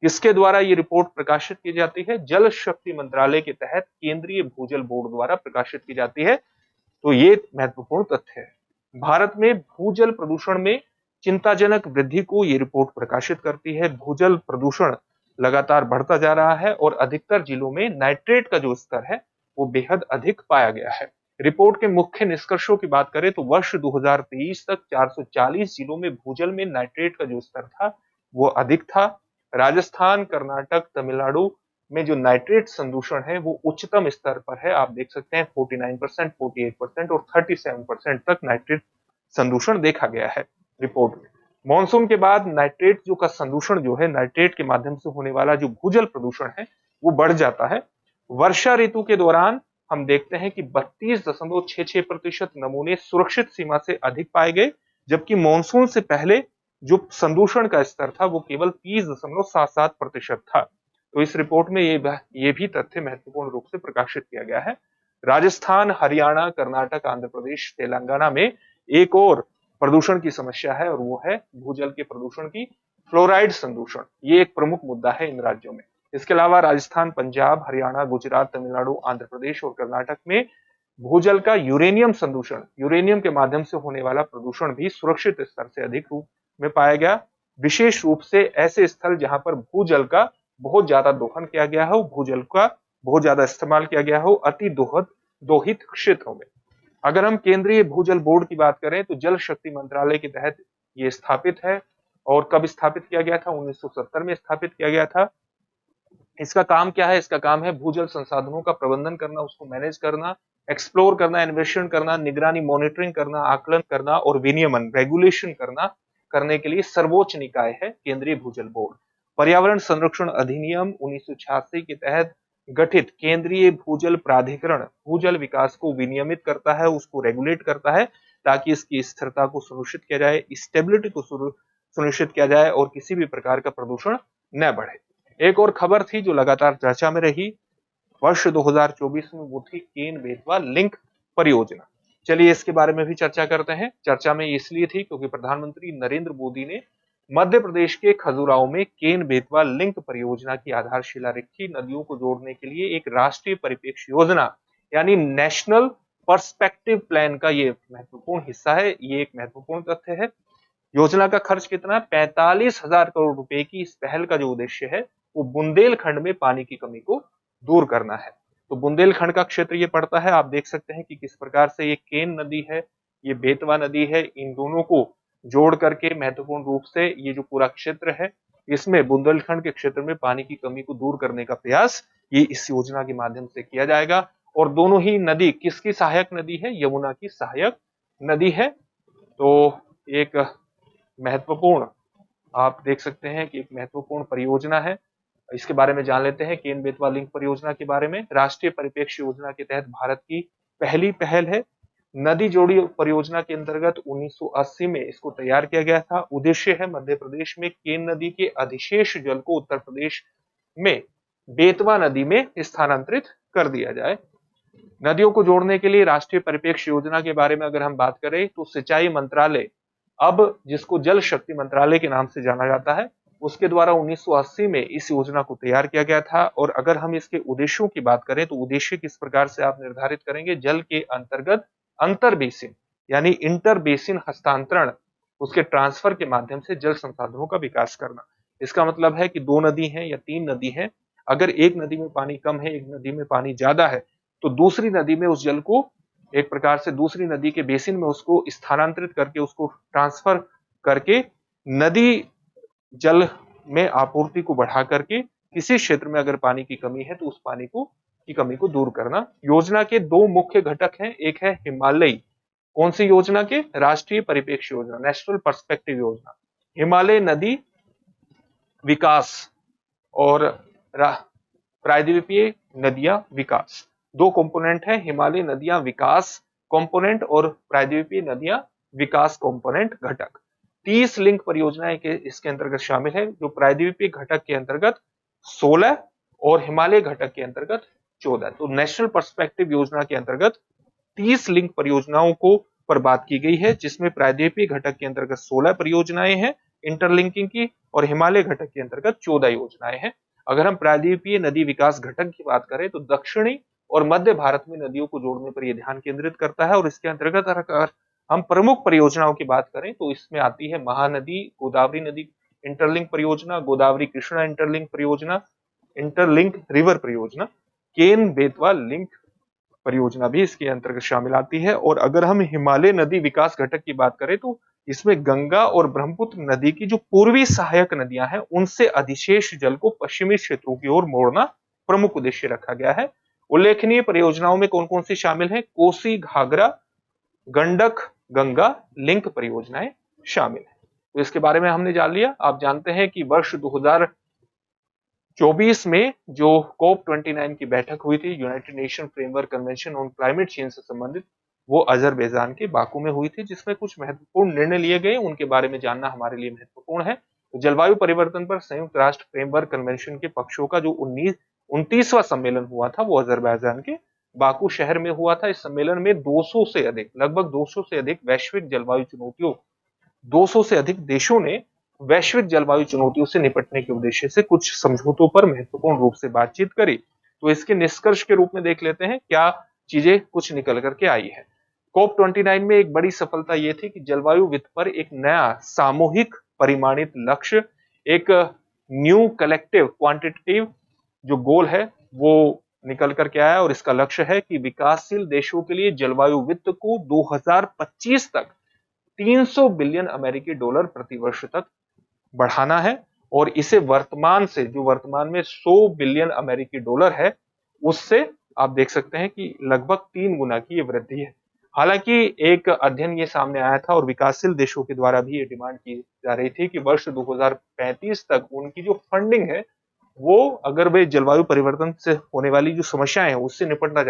किसके द्वारा ये रिपोर्ट प्रकाशित की जाती है? जल शक्ति मंत्रालय के तहत केंद्रीय भूजल बोर्ड द्वारा प्रकाशित की जाती है। तो ये महत्वपूर्ण तथ्य है। भारत में भूजल प्रदूषण में चिंताजनक वृद्धि को ये रिपोर्ट प्रकाशित करती है। भूजल प्रदूषण लगातार बढ़ता जा रहा है और अधिकतर जिलों में नाइट्रेट का जो स्तर है वो बेहद अधिक पाया गया है। रिपोर्ट के मुख्य निष्कर्षों की बात करें तो वर्ष 2023 तक 440 जिलों में भूजल में नाइट्रेट का जो स्तर था वो अधिक था। राजस्थान, कर्नाटक, तमिलनाडु में जो नाइट्रेट संदूषण है वो उच्चतम स्तर पर है। आप देख सकते हैं 49%, 48% और 37% तक नाइट्रेट संदूषण देखा गया है रिपोर्ट में। मॉनसून के बाद नाइट्रेट जो का संदूषण जो है, नाइट्रेट के माध्यम से होने वाला जो भूजल प्रदूषण है वो बढ़ जाता है। वर्षा ऋतु के दौरान हम देखते हैं कि 32.66% नमूने सुरक्षित सीमा से अधिक पाए गए, जबकि मॉनसून से पहले जो संदूषण का स्तर था वो केवल 30.77% था। तो इस रिपोर्ट में ये भी तथ्य महत्वपूर्ण रूप से प्रकाशित किया गया है। राजस्थान, हरियाणा, कर्नाटक, आंध्र प्रदेश, तेलंगाना में एक और प्रदूषण की समस्या है और वो है भूजल के प्रदूषण की फ्लोराइड संदूषण। ये एक प्रमुख मुद्दा है इन राज्यों में। इसके अलावा राजस्थान, पंजाब, हरियाणा, गुजरात, तमिलनाडु, आंध्र प्रदेश और कर्नाटक में भूजल का यूरेनियम संदूषण, यूरेनियम के माध्यम से होने वाला प्रदूषण भी सुरक्षित स्तर से अधिक रूप में पाया गया। विशेष रूप से ऐसे स्थल जहां पर भूजल का बहुत ज्यादा दोहन किया गया है, भूजल का बहुत ज्यादा इस्तेमाल किया गया हो अति दोहित क्षेत्रों में। अगर हम केंद्रीय भूजल बोर्ड की बात करें तो जल शक्ति मंत्रालय के तहत ये स्थापित है। और कब स्थापित किया गया था? 1970 में स्थापित किया गया था। इसका काम क्या है? इसका काम है भूजल संसाधनों का प्रबंधन करना, उसको मैनेज करना, एक्सप्लोर करना, अन्वेषण करना, निगरानी मॉनिटरिंग करना, आकलन करना और विनियमन रेगुलेशन करने के लिए सर्वोच्च निकाय है केंद्रीय भूजल बोर्ड। पर्यावरण संरक्षण अधिनियम 1986 के तहत गठित केंद्रीय भूजल प्राधिकरण भूजल विकास को विनियमित करता है, उसको रेगुलेट करता है ताकि इसकी स्थिरता को सुनिश्चित किया जाए, स्टेबिलिटी को सुनिश्चित किया जाए और किसी भी प्रकार का प्रदूषण न बढ़े। एक और खबर थी जो लगातार चर्चा में रही वर्ष 2024 में, वो थी केन बेतवा लिंक परियोजना। चलिए इसके बारे में भी चर्चा करते हैं। चर्चा में इसलिए थी क्योंकि प्रधानमंत्री नरेंद्र मोदी ने मध्य प्रदेश के खजुराहो में केन बेतवा लिंक परियोजना की आधारशिला रखी। नदियों को जोड़ने के लिए एक राष्ट्रीय परिप्रेक्ष्य योजना यानी नेशनल पर्सपेक्टिव प्लान का ये महत्वपूर्ण हिस्सा है। ये एक महत्वपूर्ण तथ्य है। योजना का खर्च कितना? 45,000 करोड़ रुपए की इस पहल का जो उद्देश्य है वो बुंदेलखंड में पानी की कमी को दूर करना है। तो बुंदेलखंड का क्षेत्र ये पड़ता है। आप देख सकते हैं कि किस प्रकार से ये केन नदी है, ये बेतवा नदी है, इन दोनों को जोड़ करके महत्वपूर्ण रूप से ये जो पूरा क्षेत्र है इसमें बुंदेलखंड के क्षेत्र में पानी की कमी को दूर करने का प्रयास ये इस योजना के माध्यम से किया जाएगा। और दोनों ही नदी किसकी सहायक नदी है? यमुना की सहायक नदी है। तो एक महत्वपूर्ण, आप देख सकते हैं कि एक महत्वपूर्ण परियोजना है। इसके बारे में जान लेते हैं केन बेतवा लिंक परियोजना के बारे में। राष्ट्रीय परिप्रेक्ष्य योजना के तहत भारत की पहली पहल है। नदी जोड़ी परियोजना के अंतर्गत 1980 में इसको तैयार किया गया था। उद्देश्य है मध्य प्रदेश में केन नदी के अधिशेष जल को उत्तर प्रदेश में बेतवा नदी में स्थानांतरित कर दिया जाए। नदियों को जोड़ने के लिए राष्ट्रीय परिप्रेक्ष्य योजना के बारे में अगर हम बात करें तो सिंचाई मंत्रालय, अब जिसको जल शक्ति मंत्रालय के नाम से जाना जाता है, उसके द्वारा 1980 में इस योजना को तैयार किया गया था। और अगर हम इसके उद्देश्यों की बात करें तो उद्देश्य किस प्रकार से आप निर्धारित करेंगे? जल के अंतर्गत अंतर बेसिन यानी इंटर बेसिन हस्तांतरण, उसके ट्रांसफर के माध्यम से जल संसाधनों का विकास करना। इसका मतलब है कि दो नदी है या तीन नदी है, अगर एक नदी में पानी कम है, एक नदी में पानी ज्यादा है, तो दूसरी नदी में उस जल को एक प्रकार से दूसरी नदी के बेसिन में उसको स्थानांतरित करके, उसको ट्रांसफर करके नदी जल में आपूर्ति को बढ़ा करके किसी क्षेत्र में अगर पानी की कमी है तो उस पानी की कमी को दूर करना। योजना के दो मुख्य घटक हैं। एक है हिमालयी, कौन सी योजना के? राष्ट्रीय परिप्रेक्ष्य योजना, नेशनल पर्सपेक्टिव योजना, हिमालय नदी विकास और प्रायद्वीपीय नदियां विकास, दो कंपोनेंट है। हिमालय नदियां विकास कंपोनेंट और प्रायद्वीपीय नदियां विकास कंपोनेंट घटक। 30 लिंक परियोजनाएं के इसके अंतर्गत शामिल है, जो प्रायद्वीपीय घटक के अंतर्गत 16 और हिमालय घटक के अंतर्गत 14। तो नेशनल पर्सपेक्टिव योजना के अंतर्गत 30 लिंक परियोजनाओं को पर बात की गई है, जिसमें प्रायद्वीपीय घटक के अंतर्गत 16 परियोजनाएं हैं इंटरलिंकिंग की और हिमालय घटक के अंतर्गत 14 योजनाएं हैं। अगर हम प्रायद्वीपीय नदी विकास घटक की बात करें तो दक्षिणी और मध्य भारत में नदियों को जोड़ने पर यह ध्यान केंद्रित करता है। और इसके अंतर्गत अगर हम प्रमुख परियोजनाओं की बात करें तो इसमें आती है महानदी गोदावरी नदी इंटरलिंक परियोजना, गोदावरी कृष्णा इंटरलिंक परियोजना, इंटरलिंक रिवर परियोजना, केन बेतवा लिंक परियोजना भी इसके अंतर्गत शामिल आती है। और अगर हम हिमालय नदी विकास घटक की बात करें तो इसमें गंगा और ब्रह्मपुत्र नदी की जो पूर्वी सहायक नदियां हैं उनसे अधिशेष जल को पश्चिमी क्षेत्रों की ओर मोड़ना प्रमुख उद्देश्य रखा गया है। उल्लेखनीय परियोजनाओं में कौन कौन सी शामिल है? कोसी घाघरा गंडक गंगा लिंक परियोजनाएं शामिल है। तो इसके बारे में हमने जान लिया। आप जानते हैं कि वर्ष 2024 में जो COP29 की बैठक हुई थी, United nation framework convention on climate change से संबंधित, वो अजरबैजान के बाकू में हुई थी, जिसमें कुछ महत्वपूर्ण निर्णय लिए गए, उनके बारे में जानना हमारे लिए महत्वपूर्ण है। तो जलवायु परिवर्तन पर संयुक्त राष्ट्र फ्रेमवर्क कन्वेंशन के पक्षों का जो 29वां सम्मेलन हुआ था वो अजरबैजान के बाकू शहर में हुआ था। इस सम्मेलन में 200 से अधिक, लगभग 200 से अधिक वैश्विक जलवायु चुनौतियों, 200 से अधिक देशों ने वैश्विक जलवायु चुनौतियों से निपटने के उद्देश्य से कुछ समझौतों पर महत्वपूर्ण रूप से बातचीत करी। तो इसके निष्कर्ष के रूप में देख लेते हैं क्या चीजें कुछ निकल करके आई है। COP29 में एक बड़ी सफलता यह थी कि जलवायु वित्त पर एक नया सामूहिक परिमाणित लक्ष्य, एक न्यू कलेक्टिव क्वांटिटेटिव जो गोल है वो निकल कर के आया और इसका लक्ष्य है कि विकासशील देशों के लिए जलवायु वित्त को 2025 तक 300 बिलियन अमेरिकी डॉलर प्रति वर्ष तक बढ़ाना है और इसे वर्तमान से, जो वर्तमान में 100 बिलियन अमेरिकी डॉलर है, उससे आप देख सकते हैं कि लगभग 3 गुना की ये वृद्धि है। हालांकि एक अध्ययन ये सामने आया था और विकासशील देशों के द्वारा भी ये डिमांड की जा रही थी कि वर्ष 2035 तक उनकी जो फंडिंग है वो, अगर वे जलवायु परिवर्तन से होने वाली जो समस्याएं हैं उससे निपटना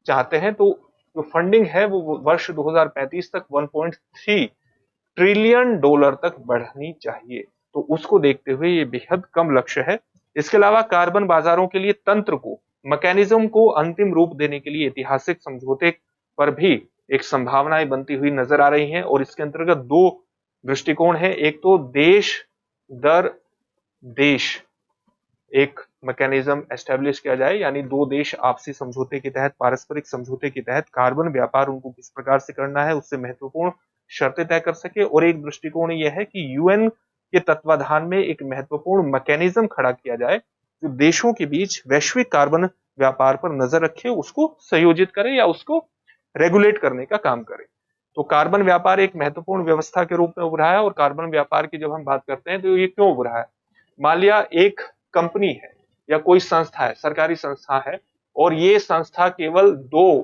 चाहते हैं तो जो फंडिंग है वो वर्ष 2035 तक 1.3 ट्रिलियन डॉलर तक बढ़नी चाहिए। तो उसको देखते हुए ये बेहद कम लक्ष्य है। इसके अलावा कार्बन बाजारों के लिए तंत्र को, मैकेनिज्म को अंतिम रूप देने के लिए ऐतिहासिक समझौते पर भी एक संभावनाएं बनती हुई नजर आ रही हैं और इसके अंतर्गत दो दृष्टिकोण है। एक तो देश दर देश एक मैकेनिज्म एस्टेब्लिश किया जाए, यानी दो देश आपसी समझौते के तहत, पारस्परिक समझौते के तहत कार्बन व्यापार उनको किस प्रकार से करना है उससे महत्वपूर्ण शर्तें तय कर सके। और एक दृष्टिकोण यह है कि यूएन के तत्वाधान में एक महत्वपूर्ण मैकेनिज्म खड़ा किया जाए जो देशों के बीच वैश्विक कार्बन व्यापार पर नजर रखे, उसको संयोजित करे या उसको रेगुलेट करने का काम करे। तो कार्बन व्यापार एक महत्वपूर्ण व्यवस्था के रूप में उभरा है और कार्बन व्यापार की जब हम बात करते हैं तो ये क्यों उभरा है? मान लिया एक कंपनी है या कोई संस्था है, सरकारी संस्था है, और ये संस्था केवल 2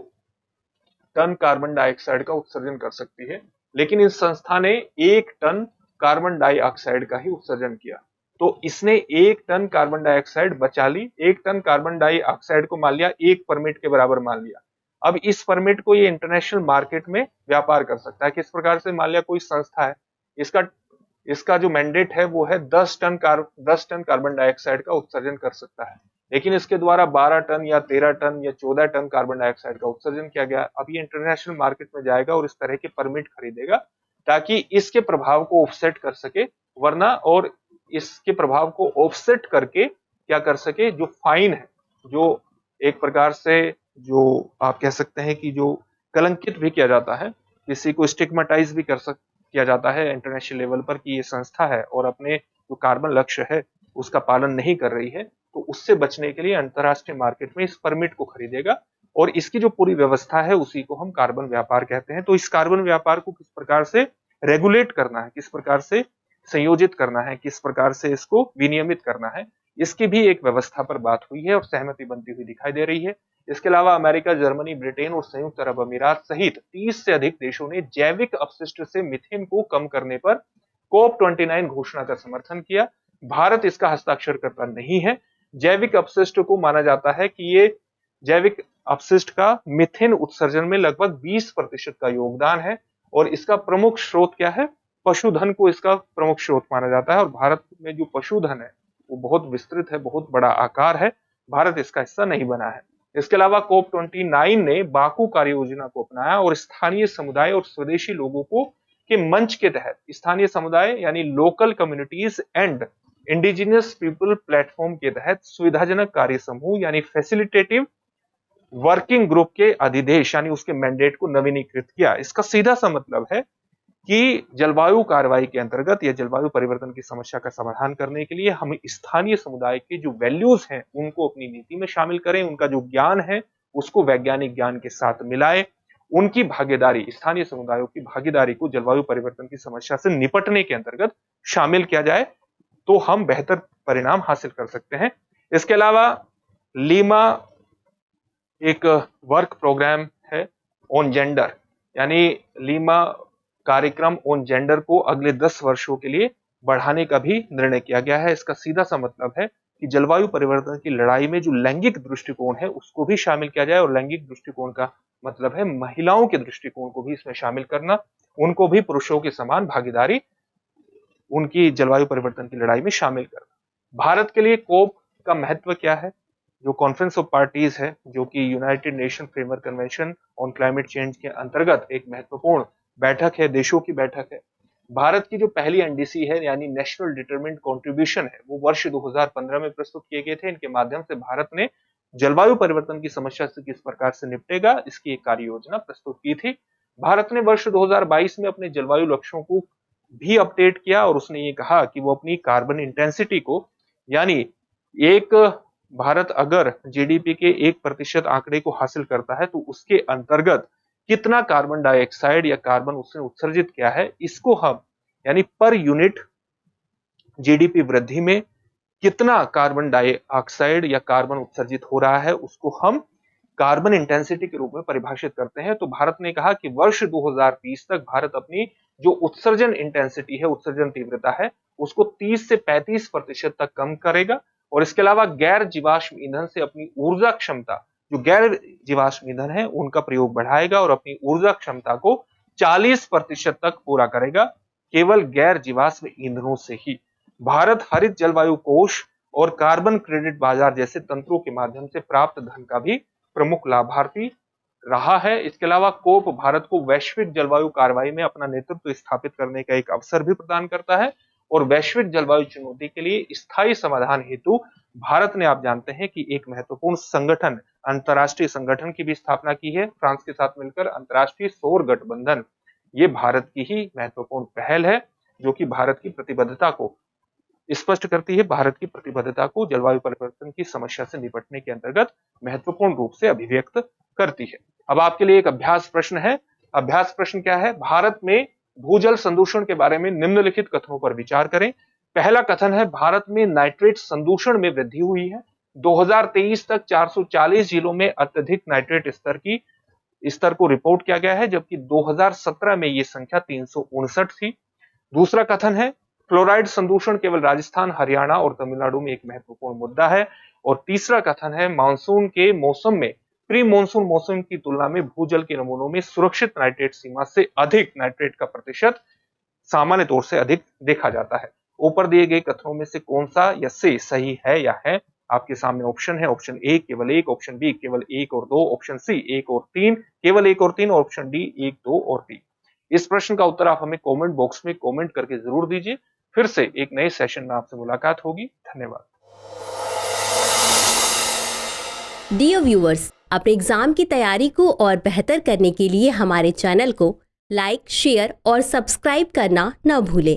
टन कार्बन डाइऑक्साइड का उत्सर्जन कर सकती है, लेकिन इस संस्था ने 1 टन कार्बन डाइऑक्साइड का ही उत्सर्जन किया, तो इसने 1 टन कार्बन डाइऑक्साइड बचा ली। 1 टन कार्बन डाइऑक्साइड को मान लिया 1 परमिट के बराबर मान लिया। अब इस परमिट को ये इंटरनेशनल मार्केट में व्यापार कर सकता है। किस प्रकार से? मान लिया कोई संस्था है, इसका जो मैंडेट है वो है 10 टन कार्बन डाइऑक्साइड का उत्सर्जन कर सकता है, लेकिन इसके द्वारा 12 टन या 13 टन या 14 टन कार्बन डाइऑक्साइड का उत्सर्जन किया गया। अब ये इंटरनेशनल मार्केट में जाएगा और इस तरह के परमिट खरीदेगा ताकि इसके प्रभाव को ऑफसेट कर सके, वरना और इसके प्रभाव को ऑफसेट करके क्या कर सके, जो फाइन है, जो एक प्रकार से जो आप कह सकते हैं कि जो कलंकित भी किया जाता है, किसी को स्टिग्मेटाइज भी किया जाता है इंटरनेशनल लेवल पर कि ये संस्था है और अपने जो कार्बन लक्ष्य है उसका पालन नहीं कर रही है, तो उससे बचने के लिए अंतरराष्ट्रीय मार्केट में इस परमिट को खरीदेगा और इसकी जो पूरी व्यवस्था है उसी को हम कार्बन व्यापार कहते हैं। तो इस कार्बन व्यापार को किस प्रकार से रेगुलेट करना है, किस प्रकार से संयोजित करना है, किस प्रकार से इसको विनियमित करना है, इसकी भी एक व्यवस्था पर बात हुई है और सहमति बनती हुई दिखाई दे रही है। इसके अलावा अमेरिका, जर्मनी, ब्रिटेन और संयुक्त अरब अमीरात सहित 30 से अधिक देशों ने जैविक अपशिष्ट से मीथेन को कम करने पर COP29 घोषणा का समर्थन किया। भारत इसका हस्ताक्षरकर्ता नहीं है। जैविक अपशिष्ट को माना जाता है कि ये जैविक अपशिष्ट का मीथेन उत्सर्जन में लगभग 20% का योगदान है और इसका प्रमुख स्रोत क्या है? पशुधन को इसका प्रमुख स्रोत माना जाता है और भारत में जो पशुधन है वो बहुत विस्तृत है, बहुत बड़ा आकार है। भारत इसका हिस्सा नहीं बना है। इसके अलावा COP29 ने बाकू कार्य योजना को अपनाया और स्थानीय समुदाय और स्वदेशी लोगों को के मंच के तहत, स्थानीय समुदाय यानी local communities and indigenous people platform के तहत सुविधाजनक कार्य समूह यानी फैसिलिटेटिव वर्किंग ग्रुप के अधिदेश यानी उसके मैंडेट को नवीनीकृत किया। इसका सीधा सा मतलब है कि जलवायु कार्रवाई के अंतर्गत या जलवायु परिवर्तन की समस्या का समाधान करने के लिए हम स्थानीय समुदाय के जो वैल्यूज हैं उनको अपनी नीति में शामिल करें, उनका जो ज्ञान है उसको वैज्ञानिक ज्ञान के साथ मिलाएं, उनकी भागीदारी, स्थानीय समुदायों की भागीदारी को जलवायु परिवर्तन की समस्या से निपटने के अंतर्गत शामिल किया जाए तो हम बेहतर परिणाम हासिल कर सकते हैं। इसके अलावा लीमा एक वर्क प्रोग्राम है ऑन जेंडर, यानी लीमा कार्यक्रम ऑन जेंडर को अगले 10 वर्षों के लिए बढ़ाने का भी निर्णय किया गया है। इसका सीधा सा मतलब है कि जलवायु परिवर्तन की लड़ाई में जो लैंगिक दृष्टिकोण है उसको भी शामिल किया जाए और लैंगिक दृष्टिकोण का मतलब है महिलाओं के दृष्टिकोण को भी इसमें शामिल करना, उनको भी पुरुषों के समान भागीदारी उनकी जलवायु परिवर्तन की लड़ाई में शामिल करना। भारत के लिए कोप का महत्व क्या है? जो कॉन्फ्रेंस ऑफ पार्टीज है, जो कि United nation framework convention on climate change के अंतर्गत एक महत्वपूर्ण बैठक है, देशों की बैठक है। भारत की जो पहली एनडीसी है यानी नेशनल डिटरमिन्ड कंट्रीब्यूशन है वो वर्ष 2015 में प्रस्तुत किए गए थे। इनके माध्यम से भारत ने जलवायु परिवर्तन की समस्या से किस प्रकार से निपटेगा इसकी एक कार्य योजना प्रस्तुत की थी। भारत ने वर्ष 2022 में अपने जलवायु लक्ष्यों को भी अपडेट किया और उसने ये कहा कि वो अपनी कार्बन इंटेंसिटी को, यानी एक भारत अगर जीडीपी के 1% आंकड़े को हासिल करता है तो उसके अंतर्गत कितना कार्बन डाइऑक्साइड या कार्बन उसने उत्सर्जित किया है, इसको हम यानी पर यूनिट जीडीपी वृद्धि में कितना कार्बन डाइऑक्साइड या कार्बन उत्सर्जित हो रहा है, उसको हम कार्बन इंटेंसिटी के रूप में परिभाषित करते हैं। तो भारत ने कहा कि वर्ष 2020 तक भारत अपनी जो उत्सर्जन इंटेंसिटी है, उत्सर्जन तीव्रता है, उसको 30 से 35% तक कम करेगा और इसके अलावा गैर जीवाश्म ईंधन से अपनी ऊर्जा क्षमता, जो गैर जीवाश्म ईंधन है उनका प्रयोग बढ़ाएगा और अपनी ऊर्जा क्षमता को 40% तक पूरा करेगा केवल गैर जीवाश्म ईंधनों से ही। भारत हरित जलवायु कोष और कार्बन क्रेडिट बाजार जैसे तंत्रों के माध्यम से प्राप्त धन का भी प्रमुख लाभार्थी रहा है। इसके अलावा कोप भारत को वैश्विक जलवायु कार्रवाई में अपना नेतृत्व स्थापित करने का एक अवसर भी प्रदान करता है और वैश्विक जलवायु चुनौती के लिए स्थायी समाधान हेतु भारत ने, आप जानते हैं कि एक महत्वपूर्ण संगठन, अंतरराष्ट्रीय संगठन की भी स्थापना की है फ्रांस के साथ मिलकर, अंतरराष्ट्रीय सौर गठबंधन। ये भारत की ही महत्वपूर्ण पहल है जो कि भारत की प्रतिबद्धता को स्पष्ट करती है, भारत की प्रतिबद्धता को जलवायु परिवर्तन की समस्या से निपटने के अंतर्गत महत्वपूर्ण रूप से अभिव्यक्त करती है। अब आपके लिए एक अभ्यास प्रश्न है। अभ्यास प्रश्न क्या है? भारत में भूजल संदूषण के बारे में निम्नलिखित कथनों पर विचार करें। पहला कथन है, भारत में नाइट्रेट संदूषण में वृद्धि हुई है। 2023 तक 440 जिलों में अत्यधिक नाइट्रेट स्तर को रिपोर्ट किया गया है, जबकि 2017 में यह संख्या 359 थी। दूसरा कथन है, फ्लोराइड संदूषण केवल राजस्थान, हरियाणा और तमिलनाडु में एक महत्वपूर्ण मुद्दा है। और तीसरा कथन है, मानसून के मौसम में प्री मानसून मौसम की तुलना में भूजल के नमूनों में सुरक्षित नाइट्रेट सीमा से अधिक नाइट्रेट का प्रतिशत सामान्य तौर से अधिक देखा जाता है। ऊपर दिए गए कथनों में से कौन सा या से सही है या है? आपके सामने ऑप्शन है। ऑप्शन ए केवल 1, ऑप्शन बी केवल 1 और 2, ऑप्शन सी 1 और 3, केवल 1 और 3, और ऑप्शन डी 1, 2 और 3। इस प्रश्न का उत्तर आप हमें कमेंट बॉक्स में कमेंट करके जरूर दीजिए। फिर से एक नए सेशन में आपसे मुलाकात होगी। धन्यवाद। डियर व्यूअर्स, अपने एग्जाम की तैयारी को और बेहतर करने के लिए हमारे चैनल को लाइक, शेयर और सब्सक्राइब करना न भूलें।